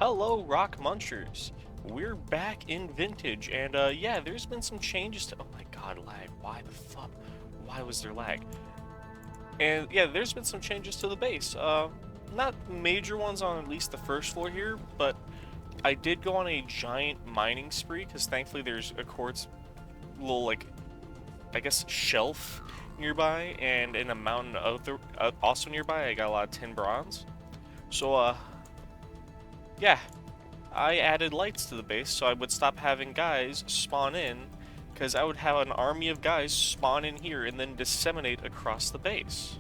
Hello, Rock Munchers. We're back in Vintage, and yeah, there's been some changes to. Oh my god, lag. Why the fuck? Why was there lag? And yeah, there's been some changes to the base. Not major ones on at least the first floor here, but I did go on a giant mining spree because thankfully there's a quartz little, like, I guess, shelf nearby, and in a mountain also nearby, I got a lot of tin bronze. So, yeah, I added lights to the base so I would stop having guys spawn in, because I would have an army of guys spawn in here and then disseminate across the base.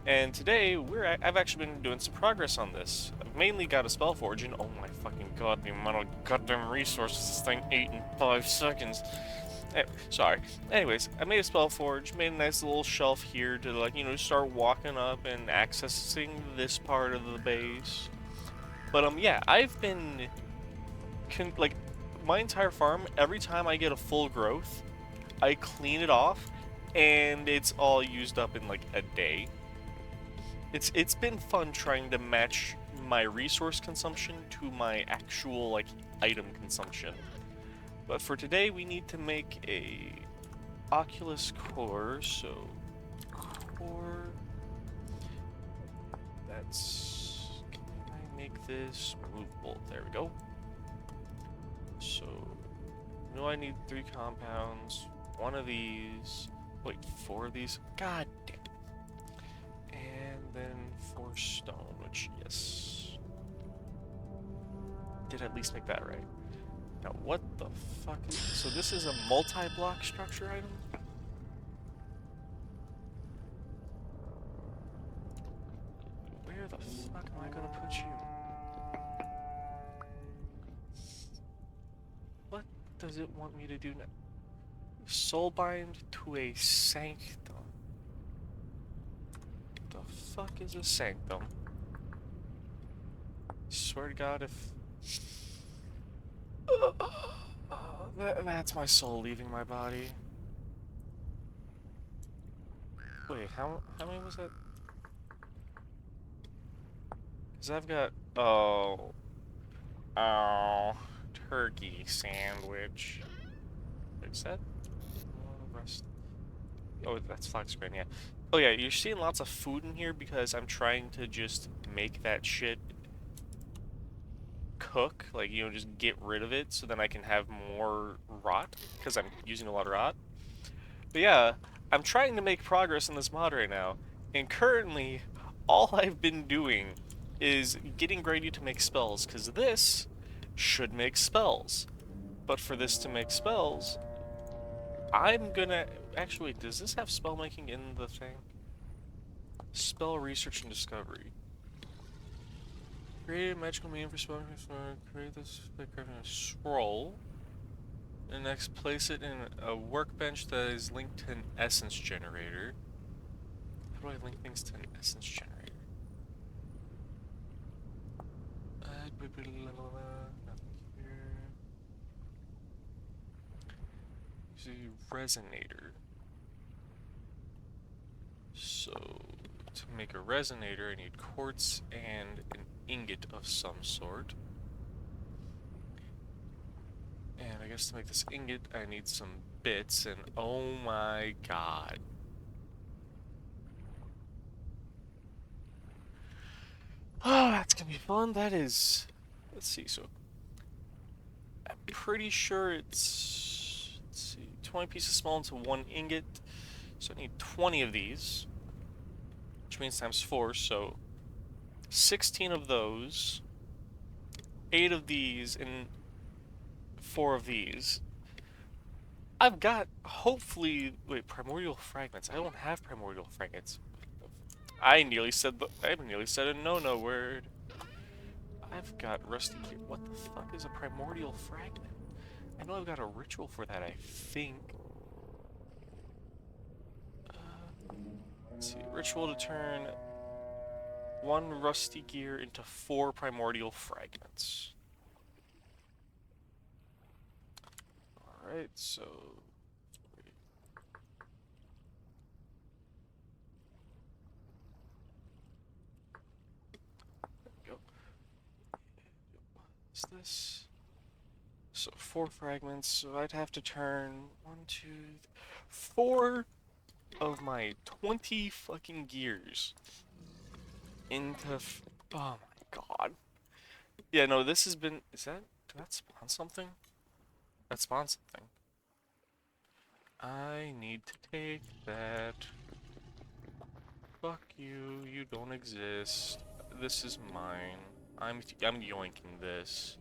And today, I've actually been doing some progress on this. I've mainly got a Spellforge, and oh my fucking god, the amount of goddamn resources this thing ate in 5 seconds. Sorry. Anyways, I made a Spellforge, made a nice little shelf here to, like, start walking up and accessing this part of the base. But yeah, I've been like, my entire farm, every time I get a full growth, I clean it off and it's all used up in like a day. It's been fun trying to match my resource consumption to my actual, like, item consumption. But for today we need to make a Oculus Core, so core, that's, can I make this movable? There we go. So, I need 3 compounds, 1 of these, wait, 4 of these, god damn it. And then 4 stone, which, yes. Did at least make that right. Now, what the fuck is, so this is a multi-block structure item? Where the fuck am I gonna put you? What does it want me to do now? Soulbind to a sanctum. The fuck is a sanctum? Swear to God, if that's my soul leaving my body. Wait, how many was that? Cause I've got turkey sandwich. Is that rest? Oh, that's flat screen, yeah. Oh yeah, you're seeing lots of food in here because I'm trying to just make that shit cook, like, just get rid of it so then I can have more rot, because I'm using a lot of rot. But yeah, I'm trying to make progress in this mod right now, and currently, all I've been doing is getting ready to make spells, because this should make spells. But for this to make spells, I'm gonna... Actually, wait, does this have spell making in the thing? Spell research and discovery. Create a magical medium for spell. Create this by crafting a scroll. And next, place it in a workbench that is linked to an essence generator. How do I link things to an essence generator? Nothing here. Use a resonator. So, to make a resonator, I need quartz and an ingot of some sort. And I guess to make this ingot, I need some bits, and oh my god. Oh, that's gonna be fun. That is... Let's see, so... I'm pretty sure it's... Let's see, 20 pieces small into 1 ingot. So I need 20 of these. Which means times 4, so... 16 of those. 8 of these, and 4 of these. I've got, hopefully... Wait, primordial fragments. I don't have primordial fragments. I nearly said a no-no word. I've got rusty gear. What the fuck is a primordial fragment? I know I've got a ritual for that, I think. Let's see. Ritual to turn 1 rusty gear into 4 primordial fragments. Alright, so... There we go. What's this? So 4 fragments, so I'd have to turn 1, 2, 4 of my 20 fucking gears into oh my god. Yeah, no, this has been, did that spawn something? That spawned something. I need to take that. Fuck you, you don't exist. This is mine. I'm yoinking this.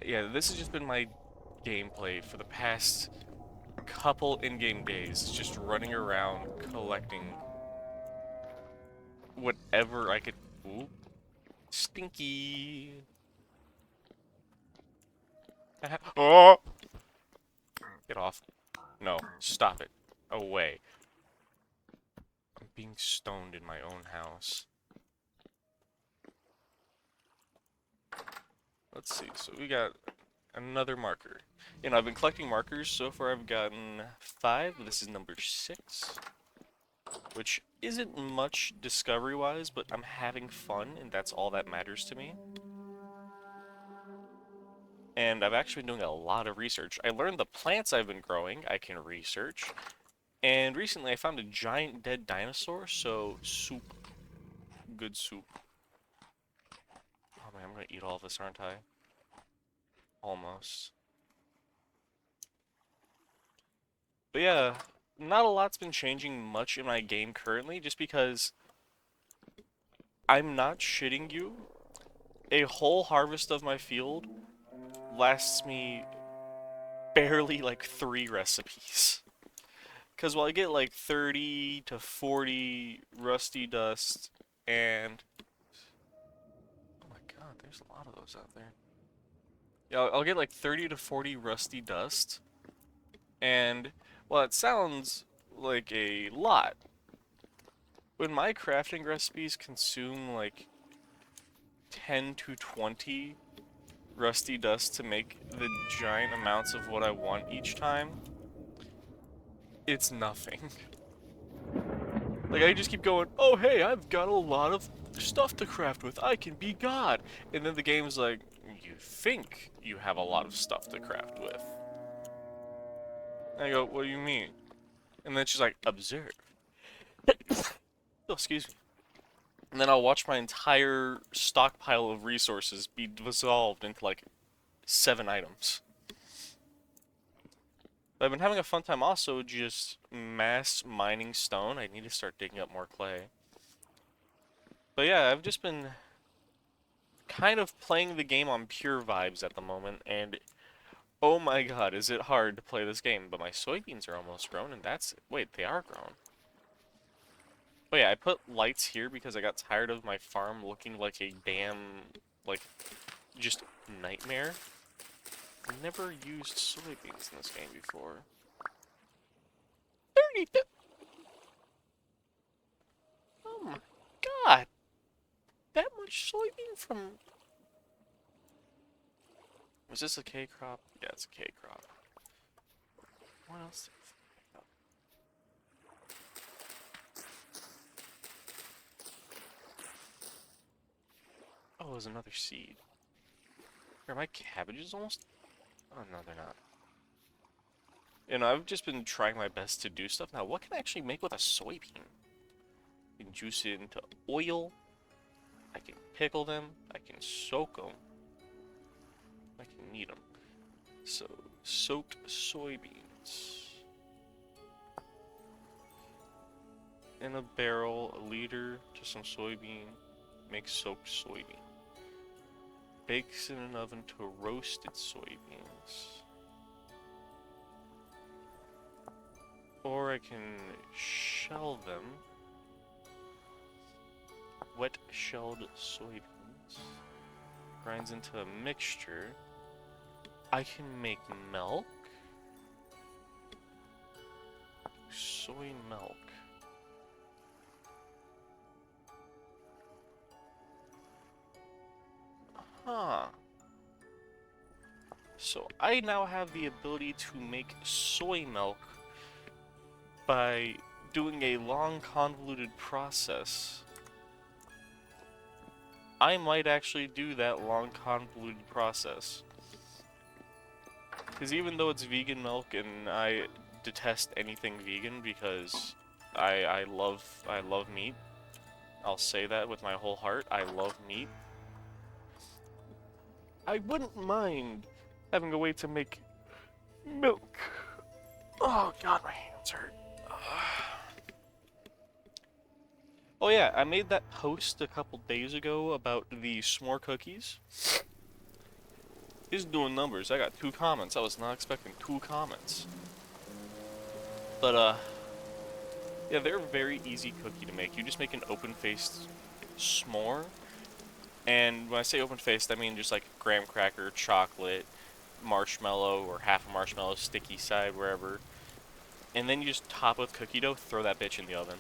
Yeah, this has just been my gameplay for the past couple in-game days, just running around collecting whatever I could. Ooh, stinky. Oh! Get off. No, stop it. Away. I'm being stoned in my own house. Let's see, so we got another marker. You know, I've been collecting markers. So far I've gotten 5. This is number 6. Which isn't much discovery-wise, but I'm having fun, and that's all that matters to me. And I've actually been doing a lot of research. I learned the plants I've been growing I can research. And recently I found a giant dead dinosaur, so soup. Good soup. Oh man, I'm gonna eat all of this, aren't I? Almost. But yeah, not a lot's been changing much in my game currently, just because I'm not shitting you. A whole harvest of my field lasts me barely like 3 recipes. Because while I get like 30 to 40 rusty dust and... Oh my god, there's a lot of those out there. Yeah, I'll get like 30 to 40 rusty dust. And, well, it sounds like a lot. When my crafting recipes consume like 10 to 20 rusty dust to make the giant amounts of what I want each time, it's nothing. Like, I just keep going, oh hey, I've got a lot of stuff to craft with, I can be God. And then the game's like, you think you have a lot of stuff to craft with. And I go, what do you mean? And then she's like, observe. Oh, excuse me. And then I'll watch my entire stockpile of resources be dissolved into like 7 items. But I've been having a fun time also just mass mining stone. I need to start digging up more clay. But yeah, I've just been kind of playing the game on pure vibes at the moment, and oh my god, is it hard to play this game. But my soybeans are almost grown, and that's... Wait, they are grown. Oh yeah, I put lights here because I got tired of my farm looking like a damn, like, just nightmare. I've never used soybeans in this game before. 32! Oh my god! That much soybean from... Was this a K crop? Yeah, it's a K crop. What else? Oh, there's another seed. Are my cabbages almost... Oh, no, they're not. You know, I've just been trying my best to do stuff. Now, what can I actually make with a soybean? I can juice it into oil. I can pickle them. I can soak them. I can knead them. So, soaked soybeans. In a barrel, a liter to some soybean. Make soaked soybean. Bakes in an oven to roasted soybeans. Or I can shell them. Wet shelled soybeans. Grinds into a mixture. I can make milk. Soy milk. Huh. So I now have the ability to make soy milk by doing a long convoluted process I might actually do that long, convoluted process. Because even though it's vegan milk, and I detest anything vegan because I love meat. I'll say that with my whole heart. I love meat. I wouldn't mind having a way to make milk. Oh god, my hands hurt. Oh yeah, I made that post a couple days ago about the s'more cookies. He's doing numbers. I got 2 comments. I was not expecting 2 comments. But yeah, they're a very easy cookie to make. You just make an open-faced s'more. And when I say open-faced, I mean just like graham cracker, chocolate, marshmallow, or half a marshmallow, sticky side, wherever. And then you just top with cookie dough, throw that bitch in the oven.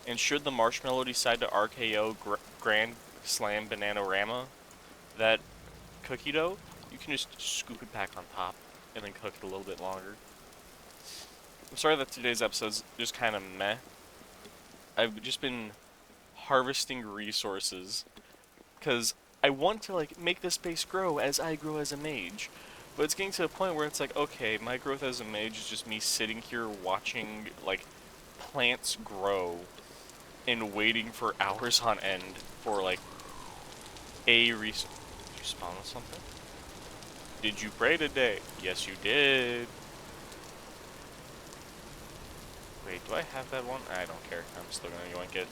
And should the marshmallow decide to RKO Grand Slam Bananarama, that cookie dough, you can just scoop it back on top and then cook it a little bit longer. I'm sorry that today's episode's just kind of meh. I've just been harvesting resources because I want to like make this base grow as I grow as a mage. But it's getting to a point where it's like, okay, my growth as a mage is just me sitting here watching like plants grow and waiting for hours on end for like a resource. Did you spawn with something? Did you pray today? Yes, you did. Wait, do I have that one? I don't care. I'm still gonna yoink it.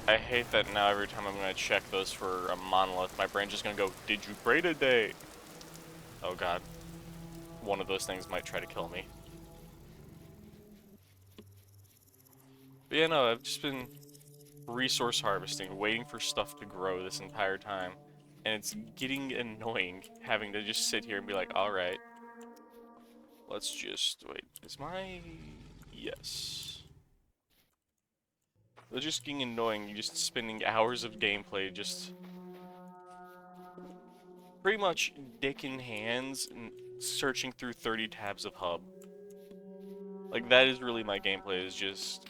I hate that now every time I'm gonna check those for a monolith, my brain's just gonna go, did you pray today? Oh god. One of those things might try to kill me. But yeah, no, I've just been resource harvesting, waiting for stuff to grow this entire time. And it's getting annoying having to just sit here and be like, alright, let's just, wait, is my, yes. It's just getting annoying, you're just spending hours of gameplay just pretty much dick in hands and searching through 30 tabs of hub. Like, that is really my gameplay, is just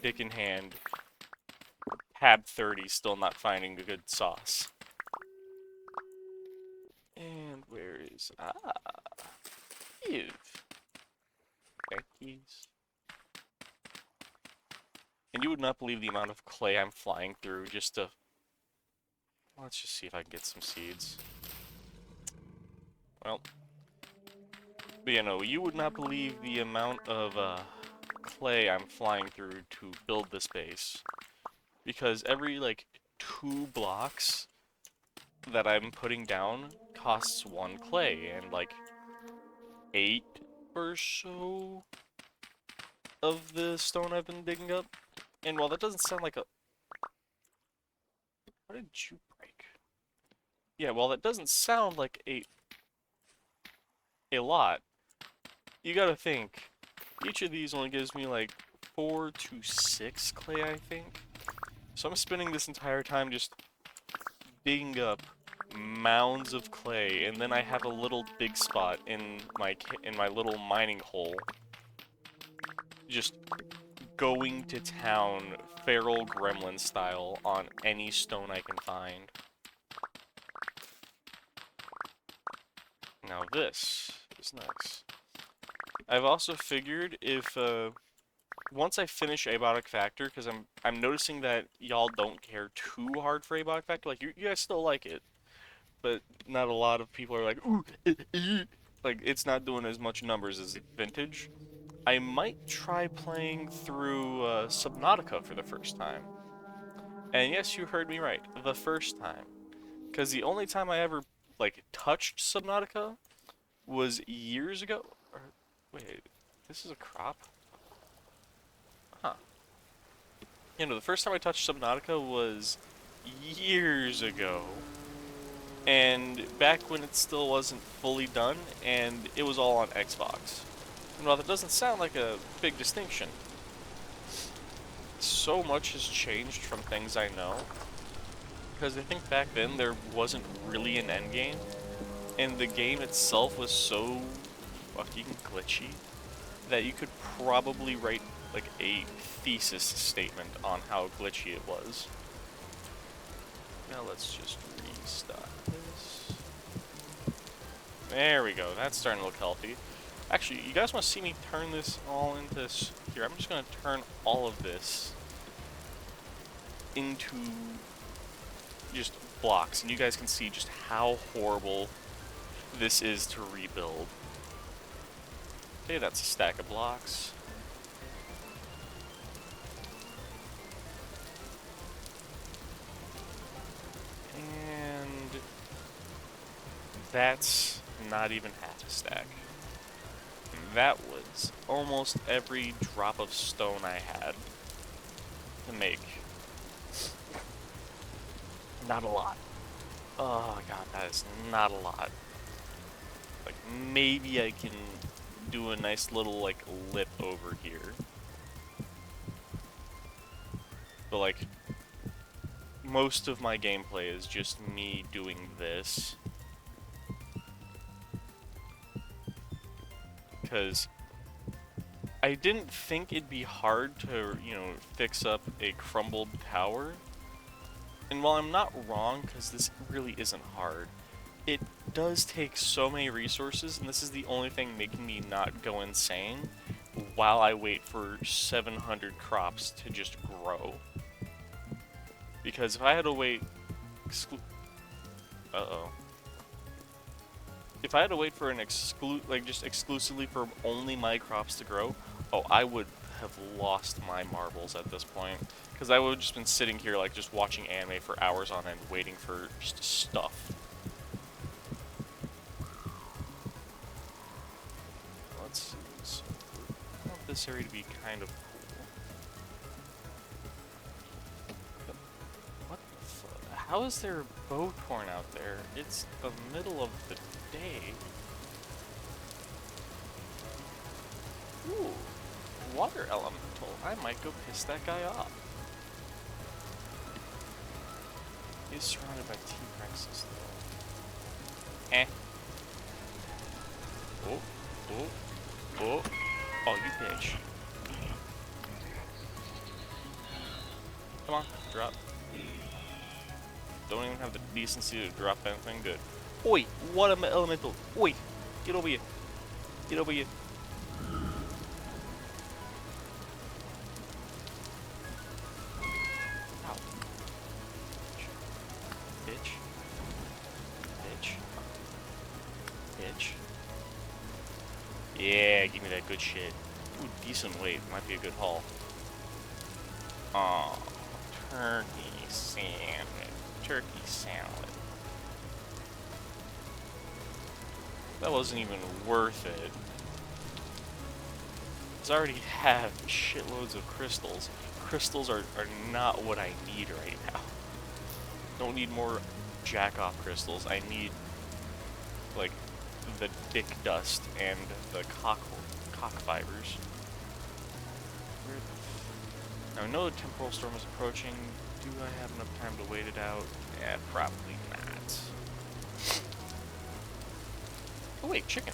dick in hand, tab 30, still not finding a good sauce. And where is, ew. Cookies. And you would not believe the amount of clay I'm flying through just to, let's just see if I can get some seeds. Well, but you know, you would not believe the amount of clay I'm flying through to build this base. Because every, like, 2 blocks that I'm putting down costs 1 clay, and, like, 8 or so of the stone I've been digging up. And while that doesn't sound like a... What did you break? Yeah, while that doesn't sound like a lot, you gotta think, each of these only gives me like 4 to 6 clay, I think. So I'm spending this entire time just digging up mounds of clay, and then I have a little dig spot in my little mining hole, just going to town, feral gremlin style, on any stone I can find. Now this is nice. I've also figured if, once I finish Abiotic Factor, because I'm noticing that y'all don't care too hard for Abiotic Factor, like, you guys still like it, but not a lot of people are like, ooh, like, it's not doing as much numbers as Vintage. I might try playing through Subnautica for the first time. And yes, you heard me right, the first time. Because the only time I ever, like, touched Subnautica was years ago. Or, wait, this is a crop? Huh. You know, the first time I touched Subnautica was years ago. And back when it still wasn't fully done, and it was all on Xbox. And while that doesn't sound like a big distinction, so much has changed from things I know. Because I think back then there wasn't really an endgame, and the game itself was so fucking glitchy. that you could probably write like a thesis statement on how glitchy it was. Now let's just restart this. There we go. That's starting to look healthy. Actually, you guys want to see me turn this all into this? Here, I'm just going to turn all of this into just blocks, and you guys can see just how horrible this is to rebuild. Okay, that's a stack of blocks. And that's not even half a stack. That was almost every drop of stone I had to make. Not a lot. Oh god, that is not a lot. Like, maybe I can do a nice little, like, lip over here. But, like, most of my gameplay is just me doing this. Because I didn't think it'd be hard to, you know, fix up a crumbled tower. And while I'm not wrong, because this really isn't hard, it does take so many resources, and this is the only thing making me not go insane while I wait for 700 crops to just grow. Because if I had to wait if I had to wait for an just exclusively for only my crops to grow, oh, I would have lost my marbles at this point. Because I would have just been sitting here, like, just watching anime for hours on end, waiting for just stuff. Let's see. So I want this area to be kind of cool. But what the fuck? How is there a bow torn out there? It's the middle of the day. Ooh, water elemental. I might go piss that guy off. He's surrounded by T-Rexes, though. Eh. Oh, oh, oh. Oh, you bitch. Come on, drop. Don't even have the decency to drop anything good. Oi, what am I elemental? Oi, get over here. Get over here. Ow. Bitch. Bitch. Bitch. Yeah, give me that good shit. Ooh, decent weight. Might be a good haul. Aw, turkey sandwich. Turkey salad. That wasn't even worth it. Because I already have shitloads of crystals. Crystals are not what I need right now. Don't need more jack-off crystals. I need, like, the dick dust and the cock fibers. Now, I know the temporal storm is approaching. Do I have enough time to wait it out? Yeah, probably not. Oh wait, chicken.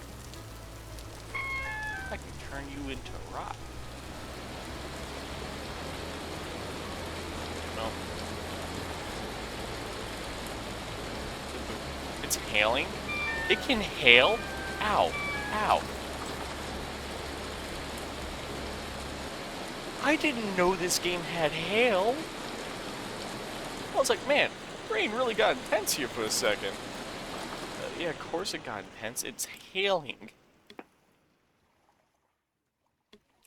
I can turn you into rock. No. It's hailing? It can hail? Ow. Ow. I didn't know this game had hail. I was like, man, brain really got intense here for a second. Yeah, of course it got intense. It's hailing.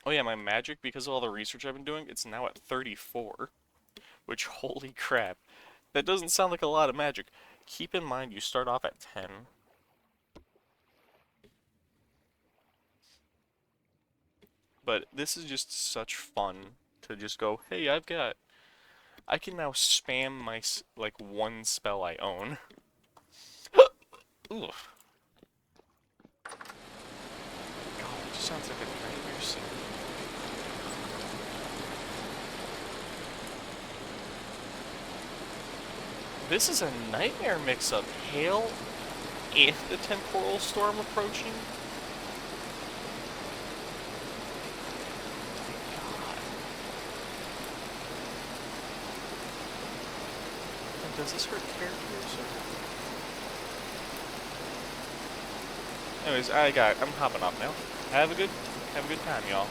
Oh yeah, my magic, because of all the research I've been doing, it's now at 34. Which, holy crap. That doesn't sound like a lot of magic. Keep in mind, you start off at 10. But this is just such fun to just go, hey, I can now spam my, like, one spell I own. Ooh. God, it just sounds like a nightmare scene. This is a nightmare mix-up. Hail and the temporal storm approaching. Does this hurt characters? Anyways, I'm hopping off now. Have a good time, y'all.